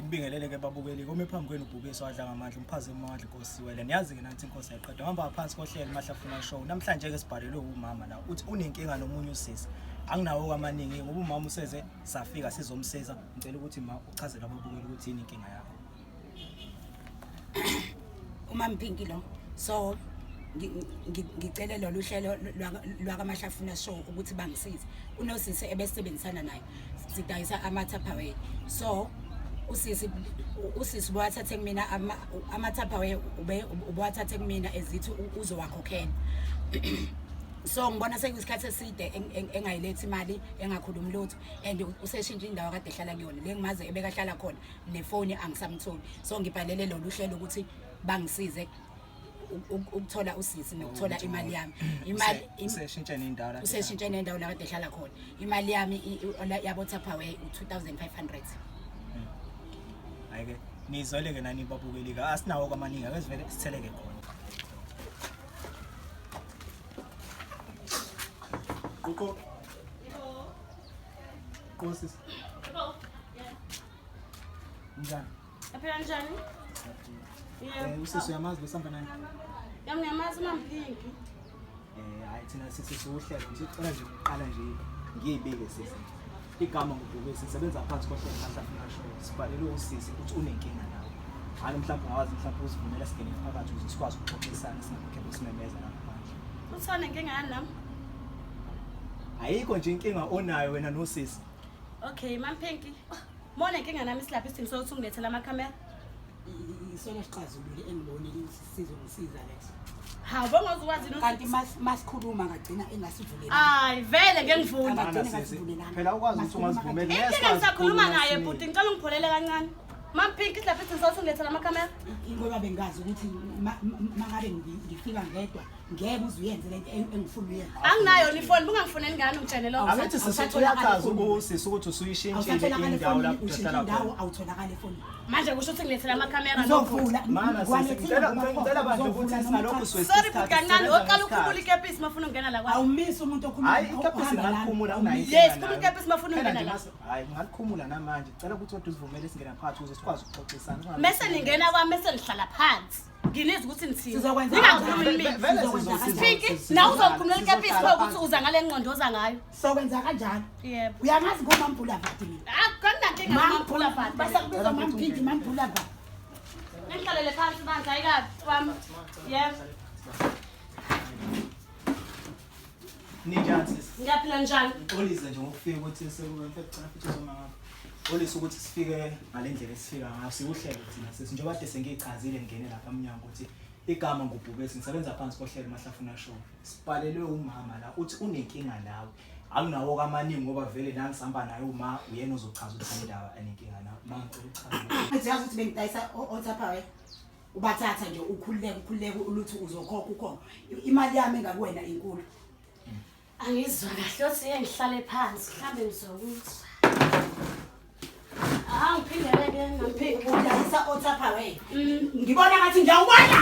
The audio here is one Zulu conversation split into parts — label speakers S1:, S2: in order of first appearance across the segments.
S1: ngikubingelele ke babukeli kome phambi kwenu ubhubesi wadla ngamandla umphaze amandla Nkosi wena niyazi ke nathi Inkosi ayaqeda hamba phansi kohlelo mahlafuna show namhlanje ke sibhalelwe umama la uthi unenkinga nomunye usisi anginawo kwamaningi ngoba umama useze safika sizomsiza ngicela ukuthi ma uchazele ababukeli ukuthi yini inkinga yakho
S2: Umama Mpinki lo so ngicela lo luhlelo lwakamahlafuna show ukuthi bangisize unosisi ebesebenzisana naye sidayisa ama-Tupperware so usisi wathathe kumina ama-Tupperware ubewathathe kumina ezithi uzowakhokhela so ngibona sekuyisikhathi eside engayilethi imali engakhuluma lutho and useshintsha indawo kade ehlala kuyona le ngimaze ebekahlala khona nefoni angisamtholi so ngibhalele lo luhlelo ukuthi bangisize ukuthola usisi nokuthola imali yami imali
S1: useshintsha nendawo la
S2: useshintsha nendawo la kade ehlala khona imali yami yabo Tupperware u2500
S1: ayike nizwele ke nani babukeli ka asinawo kwamaningi akezivele sitheleke khona uko Nkosi njani
S3: Aphela njani?
S1: Usisi uyamazi besihamba naye
S3: Ngiyamazi Mama Mpinki.
S1: Hayi thina sisi siwuhlelo nje ucela nje uqala nje ngiyibike sisi igama ngubhubesi sisebenza phansi kohlelo mahlafuna show sibhalelwe usisi ukuthi unenkinga nawe hhayi mhlawumbe ungawazi mhlawumbe uzivumela singene phakathi ukuze sikwazi ukuxoxisana singakho simemeza ngaphandle
S3: Uthona inkinga yani nami?
S1: Ayikho nje inkinga onayo wena nosisi
S3: Okay Mama Mpinki. Mona inkinga nami silapha isidingo sokuthi ungilethele amakhamera.
S2: isona siqazulule engibonile sizongisiza leso
S3: Hawu bongozwazi
S2: kanti masikhuluma ngagcina engasivuleli
S3: Hayi vele ngengivula.
S1: phela ukwazi ukuthi ungazivumeli
S3: Inkinga ngisakhuluma naye bhuti ngicela ungipholele kancane. Mama Mpinki silapha isidingo sokuthi ungilethele amakhamera.
S2: Ngoba bengazi ukuthi mangabe ngifika ngedwa ngeke uzuyenze lento engifuna uyenza
S3: Anginayo ifoni bungangifoneli ngani ungitshele lo.
S1: Abethi sisiyaqhaza usisi ukuthi usuyishintshile indawo lapho uhlala khona
S2: awutholakala efonini
S3: Manje kusho ukuthi ngilethele amakhamera
S2: ngizovula
S1: mana ngicela bantu ukuthi sinalokho
S3: Sorry bhuti kancane oqala ukukhumula ikepisi mafuna ungena la kwami.
S2: awumisi umuntu okhuluma
S1: hayi ikapisi ngalikhumula unayo
S3: Yes khumula ikepisi mafuna ungena la.
S1: hayi ngalikhumula namanje ngicela ukuthi wena uzivumele singena phakathi ukuze sikwazi ukuxoxisana
S3: Mese ningena kwami mese nihlala phansi. Nginizi ukuthi nithini.
S2: Sizokwenza
S3: Mpinki nawe uzokhulumela ikepisi ukuthi uza ngale ngqondo oza ngayo.
S2: sokwenza kanjalo
S3: Yebo.
S2: uyamazi ngoMampula Vati mina
S3: Akunankinga ngamaphula phansi.
S2: basakubiza uMampinki Mampula Vati
S3: Ngihlalele phansi bandla ayikabi wami. Yebo.
S1: ninjani sisi
S3: Ngiyaphila njani?
S1: Xolisa nje ngokufika ukuthi sekumfeke cela futhi uzoma ngapha Xolisa ukuthi sifike ngalendlela esifika ngayo siuhlelo thina sisi njengoba kade sengichazile ngene lapha eminyango ukuthi igama ngubhubesi ngisebenza phansi kohlelo mahlafuna show sibhalelwe umama la uthi unenkinga nawe anginawo kwamaningi ngoba vele nangisihamba naye uma uyena ozochaza ukuthi indaba anenkinga nawe mangicela uchaze
S2: uyazi ukuthi bengidayisa oTupperware ubathatha nje ukhululeke uluthi uzokhokha ukhona imali yami engakuwena inkulu
S3: Angizwa kahle othi ngihlale phansi mhlambe ngizokuzwa. Ngiphindele ngamphinda
S2: udayisa oTupperware ngibona ngathi ngiyawubona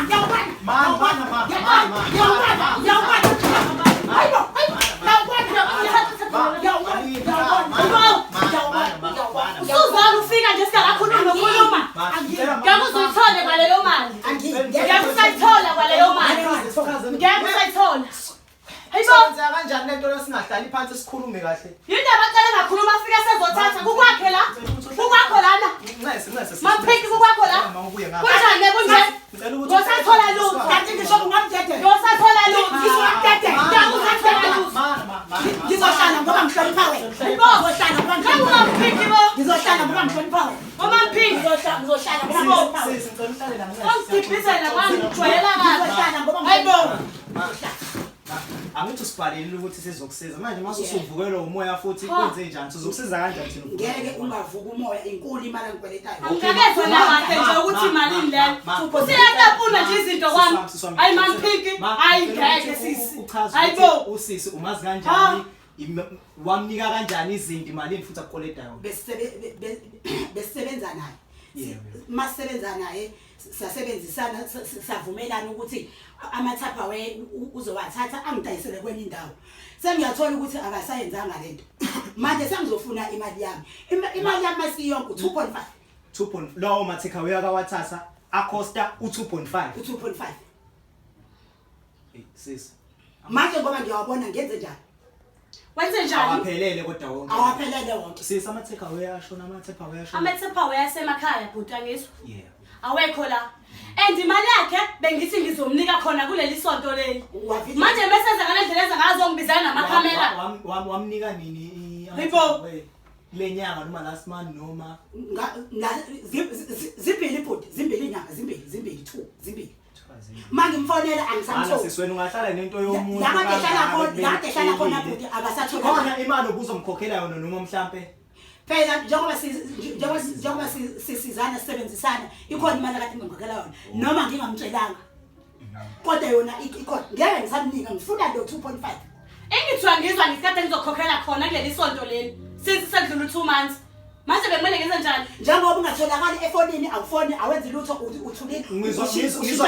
S3: Usuzama ufika nje singakakhulumi nokhuluma. Ngeke uzuyithole kwaleyo mali. Ngeke usayithola kwaleyo mali. Ngeke usayithola. Hayibo
S1: senza kanjani lento lesingahlali phansi sikhulume kahle
S3: yini abacala ngakhuluma afika sezothatha kukwakhe la kukwakho lana
S1: nginqese
S3: Maphiki kukwakho la kunjani kunje ngosathola lutho
S2: kanti ngisho ungamdede
S3: ngosathola lutho
S2: ngizomdede
S3: ngiyakuthatha lutho
S2: ngizohlala ngoba ngihlonipha wena ngizohlala ngoba
S3: Maphiki bo
S2: ngizohlala ngoba ngihlonipha wena
S3: Maphiki
S2: ngizohlala ngoba
S1: ngicela
S3: ongidibhizela kwangijwayela
S2: ngizohlala ngoba
S3: hayibo
S1: angithi sibhalile ukuthi sizokusiza manje mase usuvukelwa umoya futhi kwenze njani sizokusiza kanjani thina
S2: ngeke ungavuka umoya inkulu imali engikweletayo
S3: Angeke kahle nje ukuthi imalini leyo usiyatapuna nje izinto kwami hayi Maphiki hayi ngeke sisi hayibo
S1: usisi umazi kanjani wamnika kanjani izinto imalini futhi akukoletayo
S2: besisebenza naye masebenza naye sasebenzisana savumelana ukuthi ama-Tupperware uzowathatha angidayisele kwenye indawo sengiyathola ukuthi akasayenzanga lento manje sengizofuna imali yami imali yami masiyonke 2.5
S1: 2. Lawo ma takeaway akawathatha acosta u2.5.
S4: u2.5
S1: Sis
S4: manje ngoba ngiyawabona ngenze njani
S3: Wenze njani?
S1: awaphelele kodwa wonke
S4: awaphelele wonke
S1: sis ama takeaway ashona ama takeaway ashona
S3: Ama-Tupperware asemakhaya bhuti angizwa.
S1: yeah
S3: Awekho la. And imali yakhe bengithi ngizomnika khona kuleli sonto leli.
S4: Wafisa-
S3: Manje mesenza ngalendlela enza ngazo ngibizana namakhamera.
S1: wamnika nini
S3: Hayibo.
S1: lenyanga noma last month noma
S4: zimbili bhuti zimbili inyanga zimbili 2 manje ngimfonela angisamtholi
S1: siswena ungahlala nento yomuntu
S4: la kade hlala khona bhuti akasatholi
S1: khona imali obuzomkhokhela yona noma mhlambe
S4: phela njengoba sisizana sisebenzisana ikhona imali kade ngimkhokhela yona noma ngingamtshelanga kodwa yona ikhona ngeke ngisamnika ngifuna lo 2.5
S3: Engithiwa ngizwa ngisikade ngizokhokhela khona kuleli sonto leli. Since sekudlula 2 months. Manje bekumele ngenze njani?
S4: njengoba ungatholakali efonini awufoni awenzi lutho uthulile
S1: ngizwa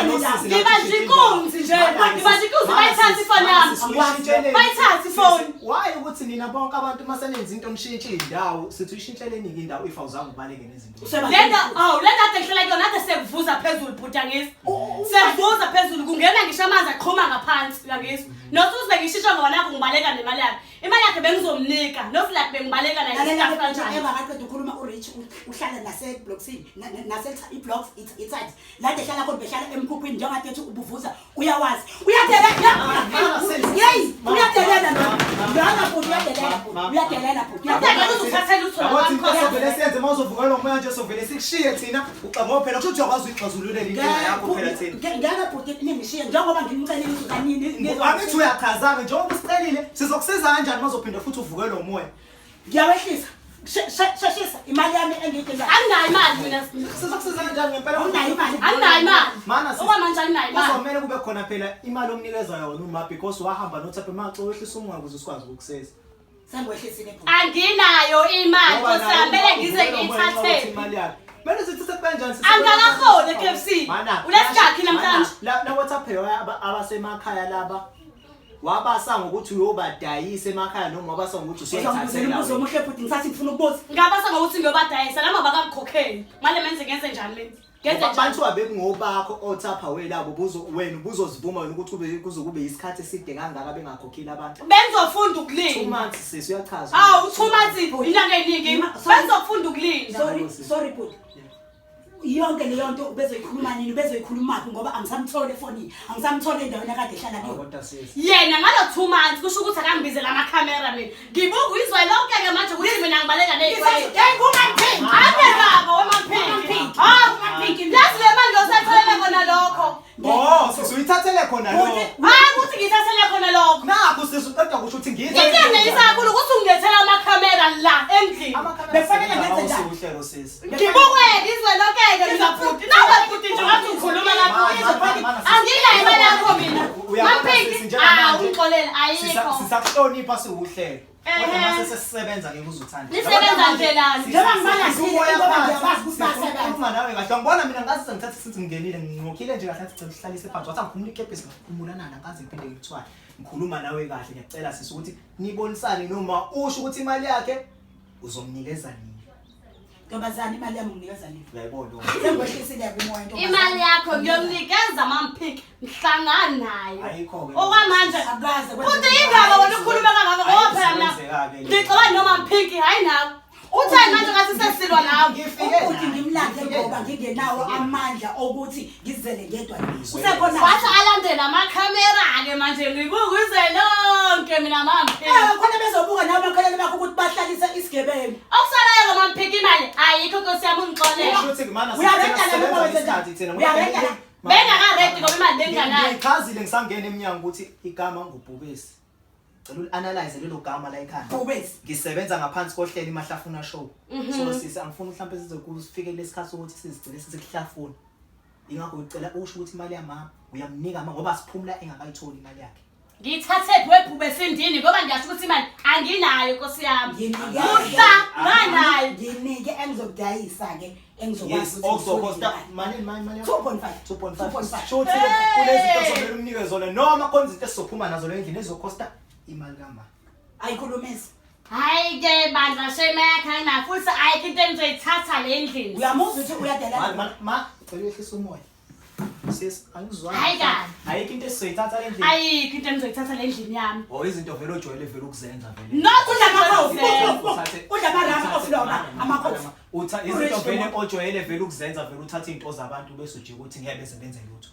S3: Ngibanje ikunzi nje. Ngibanje ikunzi bayithatha ifoni yami. Bayithatha ifoni.
S1: why ukuthi nina bonke abantu masenenza into mshintshe indawo sithi uyishintshele nini indawo if awuzange ubaleke nezinto
S3: Lenda ade ngihlala kuyona ade sekuvuza phezulu bhuti angizwa. Sekuvuza phezulu kungena ngisho amanzi aqhuma ngaphansi uyangizwa. Nothi uze ngishisha ngoba nakho ngibaleka nemali yakhe. Imali yakhe bengizomnika. Nothi like bengibaleka naye istaff kanjani.
S4: engakaqeda ukhuluma uRich uhlala nase blocksini nase iblocks ithathe la dehlala kodwa behlala emkhuphini njengade ethi ubuvuza uyawazi uyadelela hey uyadelela ngana bhuti uyadelela bhuti
S3: Kodwa uzothathela uthola wakho.
S1: sovele senze mawuzovukelwa umoya nje sovele sikushiye thina uqhamuka phela kusho ukuthi uyakwazi ukuxazululela inkinga yakho phela thina
S4: ngeke bhuti ningishiye njengoba ngimcelile ukuthi kanini
S1: angithi uyakhazanga njengoba usicelile sizokusiza kanjani mazophinda futhi uvukelwe umoya
S4: ngiyawehlisa sheshisa imali yami engiyidingayo
S3: Anginayo imali mina.
S1: sizokusiza kanjani ngempela
S4: Awunayo imali
S3: Anginayo imali.
S1: Mana
S3: Okwamanje anginayo imali.
S1: kuzomela kube khona phela imali omnikeza yona uma because wahamba noThapha Maxa wehlisa umoya ukuze sikwazi ukukusiza
S4: sengwehlisile bhuti
S3: Anginayo imali kosamele ngize ngiyithathe.
S1: imali yakhe manje sithathe kanjani
S3: Angakahole KFC. Ulesikhathi namhlanje.
S1: la WhatsApp abasemakhaya laba wabasa ngokuthi uyobadayisa emakhaya noma wabasa ngokuthi
S4: uzongibuzela umbuzo omuhle bhuti ngisathi ngifuna ukubuza
S3: Ngabasa ngokuthi ngiyobadayisa noma bakamkhokheli. Manje menze ngenze njani leni? Ngenze njani?
S1: abantu abekungobakho oThapha welabo wena ubuzozivuma wena ukuthi kube isikhathi eside kangaka bengakhokheli abantu
S3: Benzofunda
S1: 2
S3: ukulinda.
S1: months sisi uyachaza
S3: Awu 2 months inyanga eyiningi. Benzofunda ukulinda.
S4: sorry bhuti yonke leyo nto ubezoyikhuluma nini ubezoyikhulumaphi ngoba angisamthole efonini angisamthole endaweni akade ehlala kuyo
S1: kodwa sisi
S3: Yena ngalo 2 months kusho ukuthi akangibizela amakhamera mina. Ngibuka izwe lonke ke manje ukuthi mina ngibaleka nezikwele. Angekabo wemampinki. Yazi le manje osatholela kona lokho.
S1: sisi uyithathele khona lo
S3: Ukuthi ngithathele khona lokho.
S1: nakho sisi uqeda kusho ukuthi
S3: Into eyisakhulu ukuthi ungilethela amakhamera la endlini.
S4: Befanele ngenze njani?
S1: uhlelo sisi
S3: Ngibukeke izwe lonke ke ngizaphuti. Nawe futhi nje ngathi ukhuluma lapho. Anginayo imali yakho mina. Mampinki. Ungixolela ayikho.
S1: sisakuhlonipha siwuhlelo kodwa mase sesisebenza ngeke uzuthanda
S3: Nisebenza nje lana.
S4: njengoba ngibalazile ngoba ngiyabazi ukuthi basebenza
S1: uma nawe kahle ngibona mina ngathi sengithatha sithi ngingenile nginqokhile nje kahle sithi sihlalise phansi wathi angikhuluma ikepesi ngakhulumunana ngaze ngiphinde ngikuthwala ngikhuluma nawe kahle ngiyacela sisi ukuthi nibonisane noma usho ukuthi imali yakhe uzomnikeza nini
S4: ntombazana imali yami unginikeza nini
S1: uyayibona
S4: sengwehlisile kumoya ntombazana
S3: Imali yakho ngiyomnikeza mampiki ngihlangana nayo.
S1: ayikho-ke
S3: Okwamanje
S4: akaze
S3: futhi indaba wena ukhuluma kangaka ngoba phela mina ngicabanga noma mpiki hayi nawe. Uthani manje ngathi sesilwa nawe?
S4: ukuthi ngimlande ngoba ngingenawo amandla okuthi ngizele ngedwa usekhona
S3: Wathi alandela amakhamera ke manje ngibuka izwe lonke mina mampiki.
S4: khona bezobuka nawe bakholele bakho ukuthi bahlalise isigebengu
S3: Okusalayo ngamampiki imali ayikho Nkosi yami ungixolela.
S1: ukuthi kumana
S4: uyareka
S3: Bengakaredi ngoba imali benganayo.
S1: ngichazile ngisangena eminyango ukuthi igama ngubhubesi cela uli-analyze lelo gama la ekhaya
S4: bubesi
S1: ngisebenza ngaphansi kohlelo iMahlafuna show so sisi angifuni mhlawumbe sizokufike lesikhathi sokuthi sizigcine sisekuhlafuna ingakho ngicela usho ukuthi imali yama uyamnika ngoba siphumula engakayitholi imali yakhe
S3: Ngithathe webhube esindini ngoba ngiyasho ukuthi imali anginayo Nkosi yami. Muhla nganayo.
S4: nginike engizokudayisa ke
S1: yes also costa mali
S4: 2.5
S1: shothi kunezinto zomela umnike zona noma khona izinto esizophuma nazo le ndlela ezocosta imali kama
S4: ayikhulumisi
S3: Hayi ke bandla shemakha na futhi ayikho into engizoyithatha le endlini.
S4: Uyamuzwa ukuthi uyadelela.
S1: Ma, cela uyehlisa umoya. Sis, angizwani.
S3: Hayi kahle.
S1: Ayikho into esizoyithatha le endlini.
S3: Ayikho into engizoyithatha le endlini yami.
S1: Oh, izinto vele ojwayele vele ukuzenza vele.
S3: No
S4: Udla amarama ofloma amakhosi.
S1: Izinto vele ojwayele vele ukuzenza vele uthatha izinto zabantu bese uje ukuthi ngeke beze benze lutho.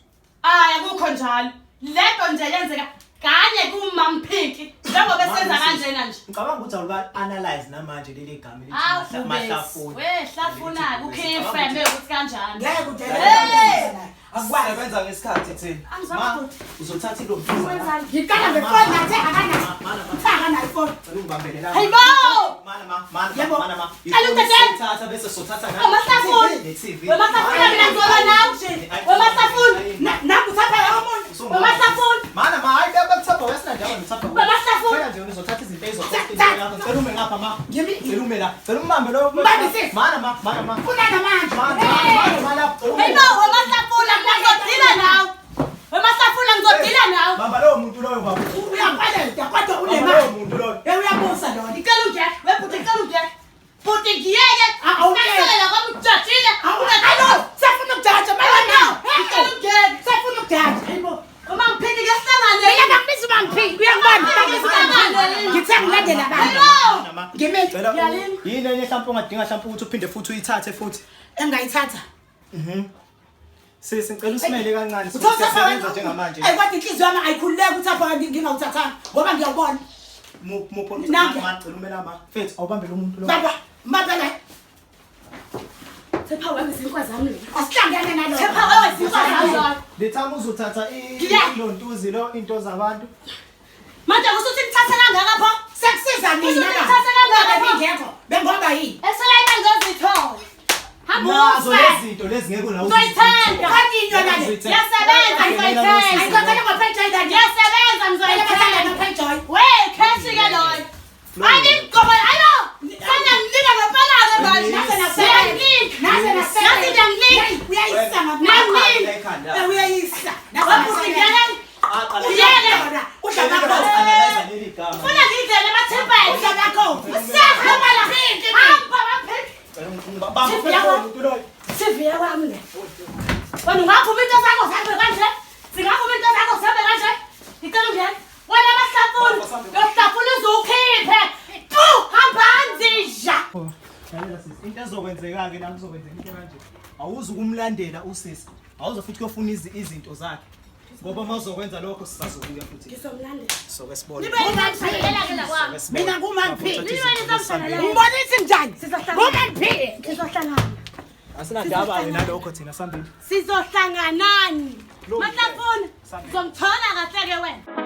S3: akukho njalo. Lento nje yenzeka kanye kuMampinki njengoba esenza kanjena nje.
S1: Ngicabanga ukuthi awuka analyze namanje leli gama
S3: Awu
S1: mahlafuna.
S3: Wehlafuna ukhife ukuthi kanjani.
S4: Ngeke kudelela.
S1: Akwazi sebenza ngesikhathi thina. Ma uzothatha lo mfana.
S3: Wenzani?
S4: Ngikala ngefoni nathi akana. Thaka na iphone.
S1: Cela ungibambelele.
S3: Hayibo!
S1: Mana.
S3: Cala uthathe.
S1: Uthatha bese sothatha ngani?
S3: Umasafuni.
S1: Ne-TV.
S3: Wemasafuni mina ngizoba nawe. Wemasafuni.
S4: Nakuthatha yomuntu.
S3: Wemasafuni.
S1: Mana hayi bekuthapha wesinadawa ngithapha.
S3: Wemasafuni.
S1: Phela nje uzothatha izinto ezizokuthi cela ume ngapha ma.
S4: Ngimi.
S1: Cela ume la. Cela umbambe lo.
S4: Mbambisise.
S1: Mana.
S4: Funa namanje.
S1: Mana.
S3: Hayibo wemasafuni ngizodila nawe. Wemasafuni ngizodila nawe.
S1: Bamba lo muntu loyo baba.
S4: Uyakweleta kodwa
S1: Bamba lo
S4: unemali.
S1: muntu loyo.
S4: Uyabusa lona.
S3: Ngicela ungeke, webhuti ngicela ungeke. Bhuti ngiyeke. Ungaselela kwami ujajile.
S4: Alo, sefuna ukujaja manje.
S3: Ngicela ungeke.
S4: Sefuna ukujaja. Hayibo.
S3: Uma ngiphiki ke sihlangane.
S4: Mina ngikubiza uma ngiphiki. Uyangibona. Ngithe ngilandela abantu.
S3: Hello.
S4: Ngimele
S1: Cela
S3: Ngiyalini.
S1: yini enye mhlawumbe ongadinga mhlawumbe ukuthi uphinde futhi uyithathe futhi.
S4: engayithatha.
S1: Sisi ngicela usimele kancane
S4: Uthatha
S1: sisebenza njengamanje.
S4: Kodwa inhliziyo yami ayikhululeki ukuthi apha ngingawuthathanga ngoba ngiyawubona.
S1: Mupho
S4: Nange.
S1: ngicela umela ma. Mfethu awubambe lo muntu lo.
S4: Baba, mbabela.
S3: Thepha wewe zinkwa zami.
S4: Asihlangane nalo.
S3: Thepha wewe zinkwa zami.
S1: Lethama uzothatha ilontuzi lo into zabantu.
S3: Manje kusuthi ngithathe kangaka pho?
S4: Sekusiza nina
S3: Usuthatha kangaka pho?
S4: ngekho. Bengoba yini?
S3: Eselayina ngizithola. Hamba
S1: Nazo
S3: ufe.
S1: lezi zinto lezi ngeke unawo.
S3: Ngizoyithanda.
S4: Kanti inyona le.
S3: Yasebenza ngizoyithanda.
S4: Ayikhokhela ngophethoyi kanti.
S3: Yasebenza
S4: Ayikhokhela
S3: ngizoyithanda.
S4: ngophethoyi.
S3: We, kheshi ke loyo. Ayingqobo, ayo. Sanya ngilika ngempela ke manje.
S4: Naze
S3: Siyaningi.
S4: Naze
S3: Nathi ngiyanginiki.
S4: Uyayisa
S3: Nangini.
S4: uyayisa.
S3: Wabhuti ngiyeke.
S1: Analyze leli gama.
S3: Ufuna ngidlele emathempeni. Siyahamba la. Hamba bapheki.
S1: Bamba lo muntu lo.
S3: Sivile kwami le. Wena ungaphuma into zakho zihambe kanje? Singaphuma into zakho zihambe kanje? Ngicela ungene. Wena mahlafuni. Yohlafuni uzukhiphe. Hamba nzija.
S1: Lalela sisi, into ezokwenzeka ke la kuzokwenzeka into kanje. Awuzi ukumlandela usisi. Awuzo futhi kuyofuna izinto zakhe. Ngoba mawuzokwenza lokho sisazobuya futhi.
S3: Ngizomlandela.
S1: So kesibone.
S3: Nibe ngiyamshayela ke la kwami.
S4: Mina nguMamphi.
S3: Nibe
S4: Umbonisa njani?
S3: Sizohlangana.
S4: nguMamphi.
S3: Sizohlangana.
S1: Asinandaba ke nalokho thina sambili.
S3: Sizohlanganani.
S1: Lo-
S3: Mahlafuni.
S1: Sambili.
S3: Ngizomthola kahle ke wena.